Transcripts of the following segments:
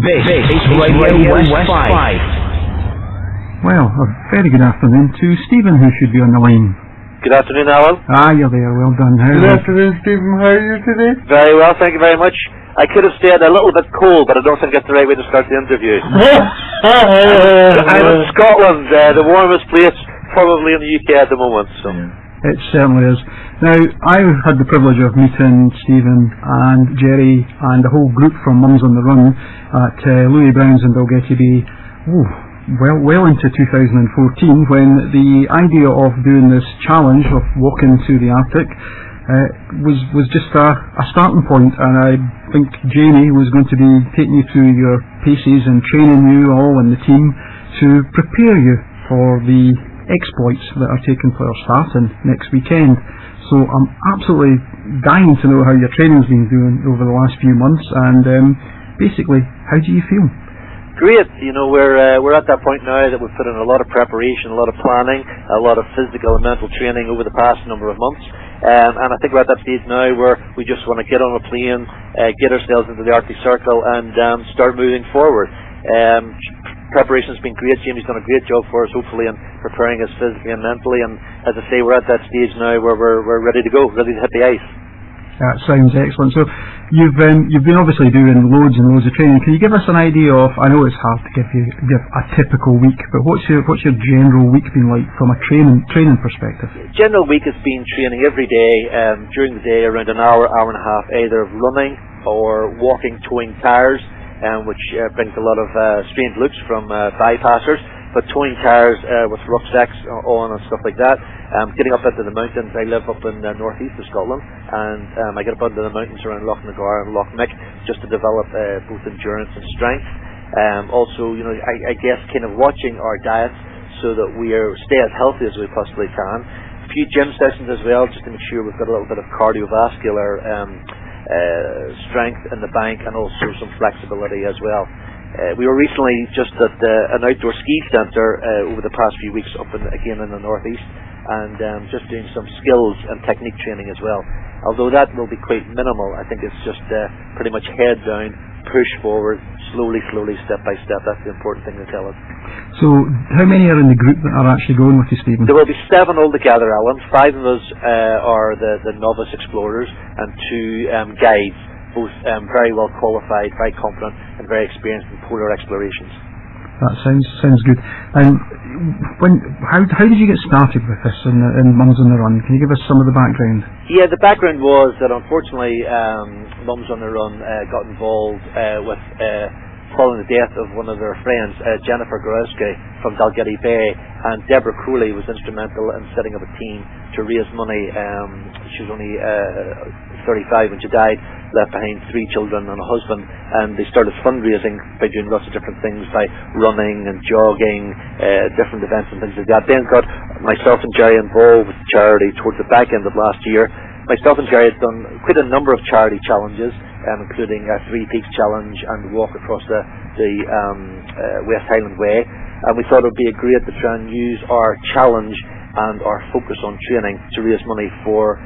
This is Radio West Fife. Well, a very good afternoon to Stephen, who should be on the line. Good afternoon, Allan. You're there, well done. Good afternoon, Stephen. How are you today? Very well, thank you very much. I could have stayed a little bit cold, but I don't think that's the right way to start the interview. I'm in Scotland, the warmest place probably in the UK at the moment. So. Yeah. It certainly is. Now, I had the privilege of meeting Stephen and Jerry and the whole group from Mums on the Run at Louis Brown's in Dalgety Bay. Well into 2014, when the idea of doing this challenge of walking through the Arctic was just a starting point, and I think Jamie was going to be taking you through your paces and training you all and the team to prepare you for the exploits that are taking place starting next weekend. So I'm absolutely dying to know how your training's been doing over the last few months, and basically, how do you feel? Great. You know, we're at that point now that we've put in a lot of preparation, a lot of planning, a lot of physical and mental training over the past number of months. And I think we're at that stage now where we just want to get on a plane, get ourselves into the Arctic Circle, and start moving forward. Preparation's been great. Jamie's done a great job for us, hopefully, in preparing us physically and mentally. And as I say, we're at that stage now where we're ready to go, ready to hit the ice. That sounds excellent. So you've been obviously doing loads and loads of training. Can you give us an idea of? I know it's hard to give a typical week, but what's your general week been like from a training perspective? General week has been training every day during the day, around an hour and a half, either of running or walking, towing tires, which brings a lot of strange looks from bypassers. But towing cars with rucksacks on and stuff like that. Getting up into the mountains. I live up in the northeast of Scotland, and I get up into the mountains around Loch Nagar and Loch Mick just to develop both endurance and strength. Also, you know, I guess kind of watching our diets so that we stay as healthy as we possibly can. A few gym sessions as well, just to make sure we've got a little bit of cardiovascular strength in the bank, and also some flexibility as well. We were recently just at an outdoor ski centre over the past few weeks up again in the northeast, and just doing some skills and technique training as well. Although that will be quite minimal, I think it's just pretty much head down, push forward, slowly, step by step. That's the important thing to tell us. So how many are in the group that are actually going with you, Stephen? There will be 7 altogether, Allan. 5 of us are the novice explorers, and 2 guides, both very well qualified, very competent, and very experienced in polar explorations. That sounds good. And how did you get started with this in Mums on the Run? Can you give us some of the background? Yeah, the background was that unfortunately Mums on the Run got involved with following the death of one of their friends, Jennifer Gorowski from Dalgety Bay, and Deborah Crowley was instrumental in setting up a team to raise money. She was only 35 when she died, left behind 3 children and a husband, and they started fundraising by doing lots of different things, by running and jogging, different events and things like that. Then got myself and Jerry involved with charity towards the back end of last year. Myself and Jerry had done quite a number of charity challenges, including a 3 Peaks challenge and walk across the West Highland Way, and we thought it would be great to try and use our challenge and our focus on training to raise money for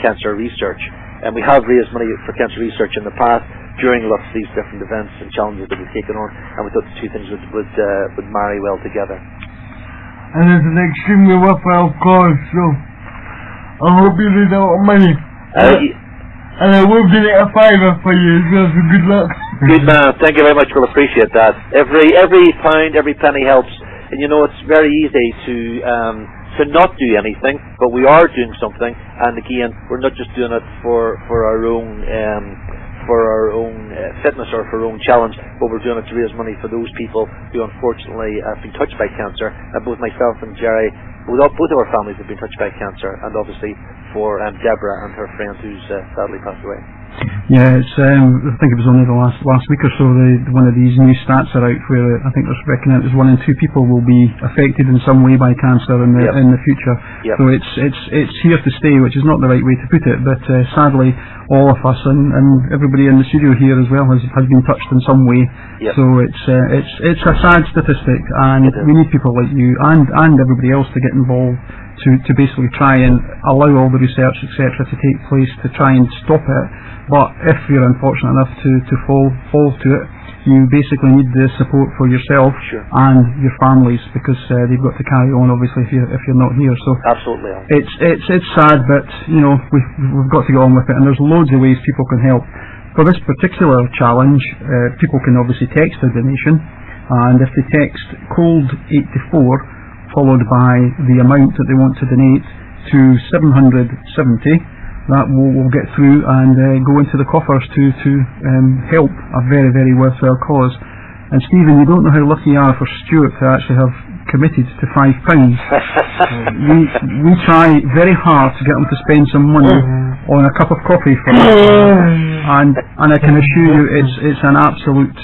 cancer research. And we have raised money for cancer research in the past during lots of these different events and challenges that we've taken on, and we thought the 2 things would marry well together. And it's an extremely worthwhile cause, so I hope you did a lot of money. And I will donate a $5 for you as well, so good luck. Good man, thank you very much, we'll appreciate that. Every pound, every penny helps, and you know it's very easy to not do anything, but we are doing something, and again, we're not just doing it for our own fitness or for our own challenge, but we're doing it to raise money for those people who unfortunately have been touched by cancer. And both myself and Jerry, both of our families have been touched by cancer, and obviously for Deborah and her friend who's sadly passed away. Yeah, it's I think it was only the last week or so one of these new stats are out where I think there's reckoning that 1 in 2 people will be affected in some way by cancer in the future. Yep. So it's here to stay, which is not the right way to put it, but sadly all of us and everybody in the studio here as well has been touched in some way. Yep. So it's a sad statistic, and we need people like you and everybody else to get involved to basically try and allow all the research, etc., to take place to try and stop it. But if you're unfortunate enough to fall to it, you basically need the support for yourself and your families, because they've got to carry on, obviously, if you're not here. So absolutely, it's sad, but you know, we've got to get on with it, and there's loads of ways people can help. For this particular challenge, people can obviously text a donation, and if they text code 84 followed by the amount that they want to donate to 770, that will get through and go into the coffers to help a very, very worthwhile cause. And Stephen, you don't know how lucky you are for Stuart to actually have committed to £5. we try very hard to get him to spend some money on a cup of coffee for us, and I can assure you it's an absolute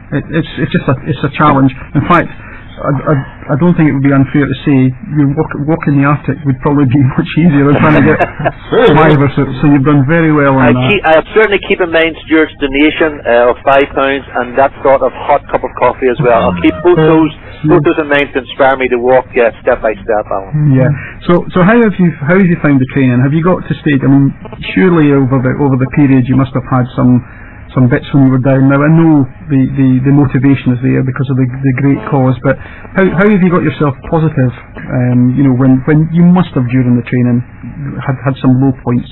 it's a challenge. In fact, I don't think it would be unfair to say you walking the Arctic would probably be much easier than trying to get $5 or so you've done very well on that. I certainly keep in mind Stuart's donation of £5 and that sort of hot cup of coffee as well. I'll keep both those in mind to inspire me to walk step by step, Alan. Yeah. So how have you found the training? Have you got to stage? I mean, surely over the period you must have had some bits when you were down. Now I know the motivation is there because of the great cause, but how have you got yourself positive? You know, when you must have during the training had some low points.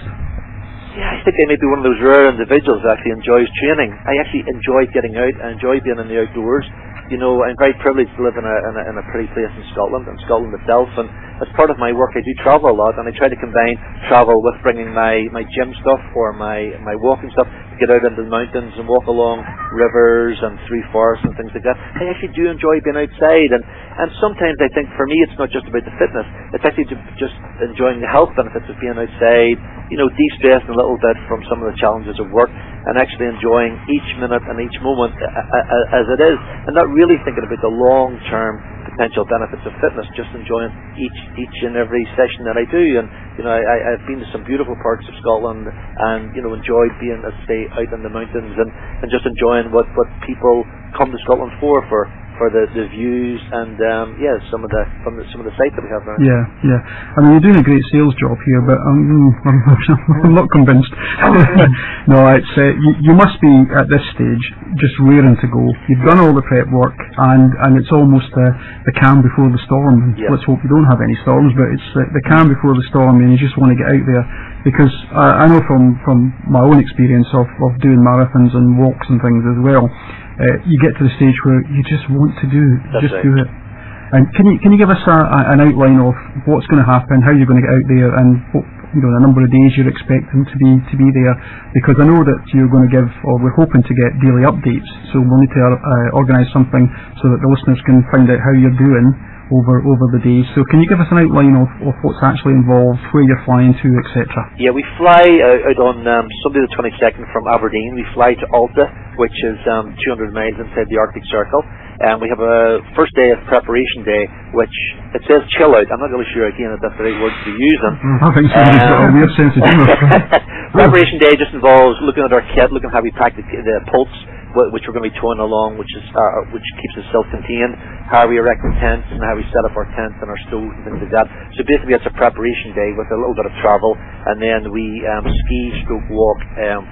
Yeah, I think I may be one of those rare individuals that actually enjoys training. I actually enjoy getting out. I enjoy being in the outdoors. You know, I'm very privileged to live in a pretty place in Scotland itself, and as part of my work I do travel a lot, and I try to combine travel with bringing my gym stuff or my walking stuff to get out into the mountains and walk along rivers and through forests and things like that. I actually do enjoy being outside, and sometimes I think for me it's not just about the fitness, it's actually just enjoying the health benefits of being outside, you know, de-stressing a little bit from some of the challenges of work, and actually enjoying each minute and each moment as it is, and not really thinking about the long-term potential benefits of fitness, just enjoying each and every session that I do. And you know, I've been to some beautiful parts of Scotland, and you know, enjoyed being, as I say, out in the mountains, and just enjoying what people come to Scotland for the views and some of the sites that we have around. Yeah. I mean, you're doing a great sales job here, but I'm not convinced. No, it's you must be at this stage just raring to go. You've done all the prep work, and it's almost the calm before the storm. Yeah. Let's hope we don't have any storms, but it's the calm before the storm, and you just want to get out there. Because I know from my own experience of doing marathons and walks and things as well, you get to the stage where you just want to do it. And can you give us an outline of what's going to happen, how you're going to get out there, and what, you know, the number of days you're expecting to be there? Because I know that you're going to give, or we're hoping to get daily updates, so we'll need to organise something so that the listeners can find out how you're doing over the days. So can you give us an outline of what's actually involved, where you're flying to, etc.? Yeah, we fly out on Sunday the 22nd from Aberdeen. We fly to Alta, which is 200 miles inside the Arctic Circle. And we have a first day of preparation day, which it says chill out. I'm not really sure again if that's the right word to be using. I think somebody's got a weird sense of humour. Preparation day just involves looking at our kit, looking at how we pack the pulse, which we're going to be towing along, which keeps us self-contained, how we erect the tents and how we set up our tents and our stoves and things like that. So basically it's a preparation day with a little bit of travel, and then we ski/walk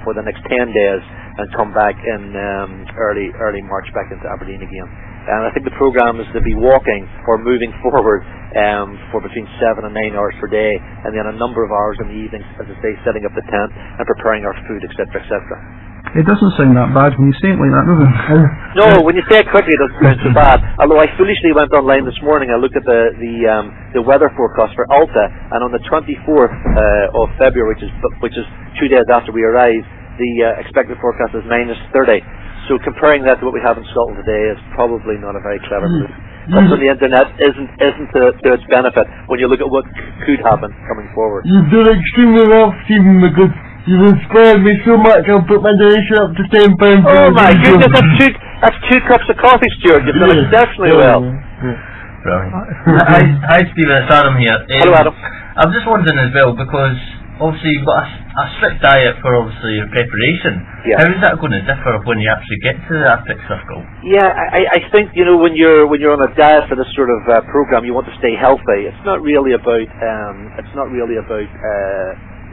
for the next 10 days and come back in early March back into Aberdeen again. And I think the program is to be walking or moving forward for between 7 and 9 hours per day, and then a number of hours in the evenings, as I say, setting up the tent and preparing our food, etc., etc. It doesn't sound that bad when you say it like that, does it? No, when you say it quickly, it doesn't sound so bad. Although I foolishly went online this morning, I looked at the weather forecast for Alta, and on the 24th of February, which is 2 days after we arrive, the expected forecast is -30. So comparing that to what we have in Scotland today is probably not a very clever move. Something on the internet isn't to its benefit when you look at what could happen coming forward. You've done extremely well, Stephen, because you've inspired me so much. I'll put my donation up to £10. Oh my goodness, that's two cups of coffee, Stuart. You've done exceptionally well. Brilliant. Hi Stephen, it's Adam here. Hello Adam. I'm just wondering as well, because obviously you've got a strict diet for obviously your preparation. Yeah. How is that going to differ when you actually get to the Arctic Circle? Yeah, I think, you know, when you're on a diet for this sort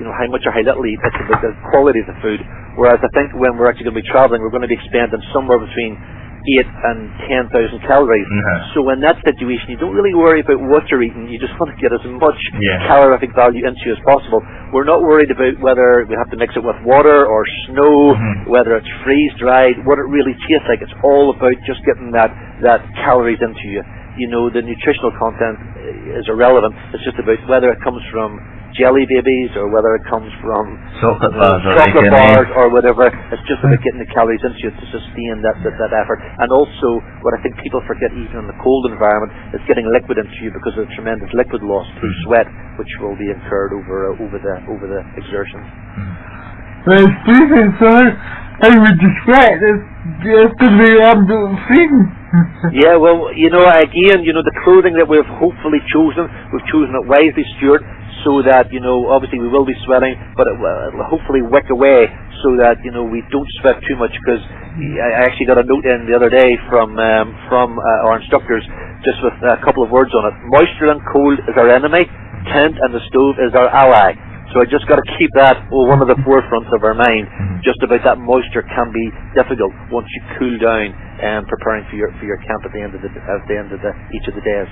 how much or how little eat. It's about the quality of the food. Whereas I think when we're actually going to be travelling, we're going to be expending somewhere between 8 and 10,000 calories. So in that situation, you don't really worry about what you're eating. You just want to get as much calorific value into you as possible. We're not worried about whether we have to mix it with water or snow, whether it's freeze-dried, what it really tastes like. It's all about just getting that calories into you. The nutritional content is irrelevant. It's just about whether it comes from jelly babies or whether it comes from chocolate bars or whatever. It's just about getting the calories into you to sustain that effort. And also, what I think people forget, even in the cold environment, is getting liquid into you because of the tremendous liquid loss through sweat, which will be incurred over the exertions. Well, Stephen, so I would describe this to be absolute freedom. Yeah, well, again, the clothing that we've hopefully chosen, we've chosen it wisely, Stuart, so that, obviously we will be sweating, but it will hopefully wick away so that, we don't sweat too much, because I actually got a note in the other day from our instructors, just with a couple of words on it. Moisture and cold is our enemy, tent and the stove is our ally. So I just got to keep that one of the forefronts of our mind. Just about that moisture can be difficult once you cool down and preparing for your camp at the end of each of the days.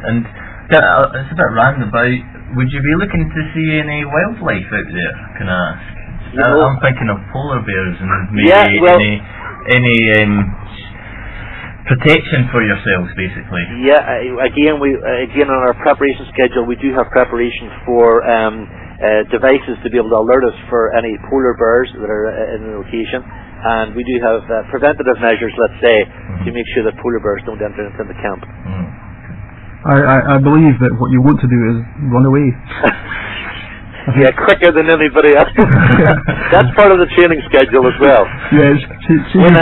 And it's a bit random, but would you be looking to see any wildlife out there? Can I ask? I'm thinking of polar bears and maybe any protection for yourselves, basically. Yeah, again on our preparation schedule, we do have preparation for devices to be able to alert us for any polar bears that are in the location, and we do have preventative measures, let's say, to make sure that polar bears don't enter into the camp. I believe that what you want to do is run away. Yeah, quicker than anybody else. That's part of the training schedule as well. Yes. When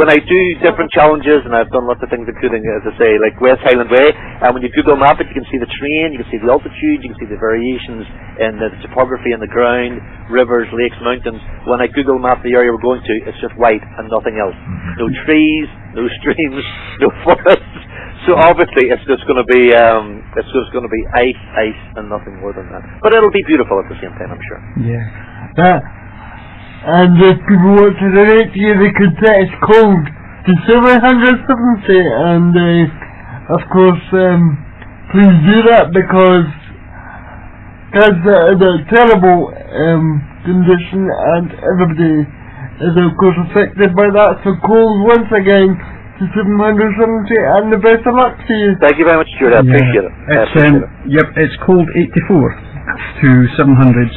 I do different challenges, and I've done lots of things, including, as I say, like West Highland Way, and when you Google map it, you can see the terrain, you can see the altitude, you can see the variations in the topography in the ground, rivers, lakes, mountains. When I Google map the area we're going to, it's just white and nothing else. No trees, no streams, no forests. So obviously it's just going to be ice and nothing more than that. But it'll be beautiful at the same time, I'm sure. Yeah. And if people want to donate to you, they could set it's cold to 770, and of course, please do that, because that's a terrible condition, and everybody is of course affected by that. So cold once again. 770, and the best of luck to you. Thank you very much, Stuart. I appreciate it. It's called 84 to 770,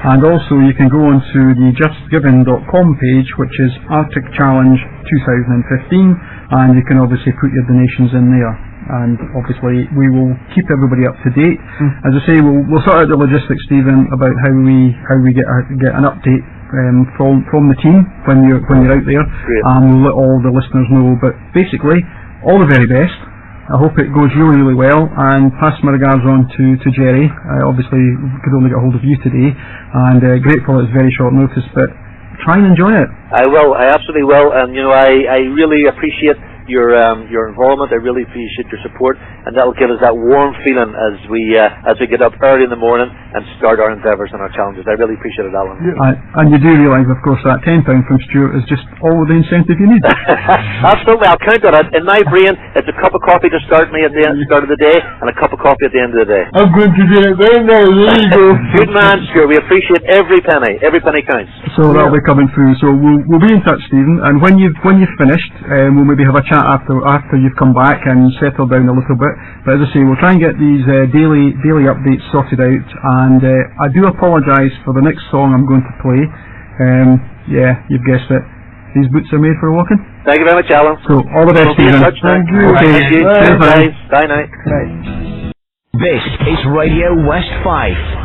and also you can go on to the justgiving.com page, which is Arctic Challenge 2015, and you can obviously put your donations in there. And obviously we will keep everybody up to date. As I say, we'll sort out the logistics, Stephen, about how we get an update from the team when you're out there. Great. And we'll let all the listeners know. But basically, all the very best. I hope it goes really, really well, and pass my regards on to Jerry. Obviously could only get hold of you today, and grateful it's very short notice, but try and enjoy it. I will. I absolutely will, and I really appreciate your involvement. I really appreciate your support, and that will give us that warm feeling as we get up early in the morning and start our endeavours and our challenges. I really appreciate it, Allan. And you do realise, of course, that £10 from Stuart is just all the incentive you need. Absolutely, I'll count on it. In my brain, it's a cup of coffee to start me at the start of the day, and a cup of coffee at the end of the day. I'm going to do it right now. There you go. Good man, Stuart. We appreciate every penny. Every penny counts. So that'll be coming through. So we'll be in touch, Stephen, and when you've finished, we'll maybe have a chat after you've come back and settled down a little bit. But as I say, we'll try and get these daily updates sorted out, and I do apologise for the next song I'm going to play. Yeah, you've guessed it. These boots are made for walking. Thank you very much, Allan. So all the best, Stephen. Thank you. Okay. Thank you. Cheers, Bye. Bye night. Bye. This is Radio West Fife.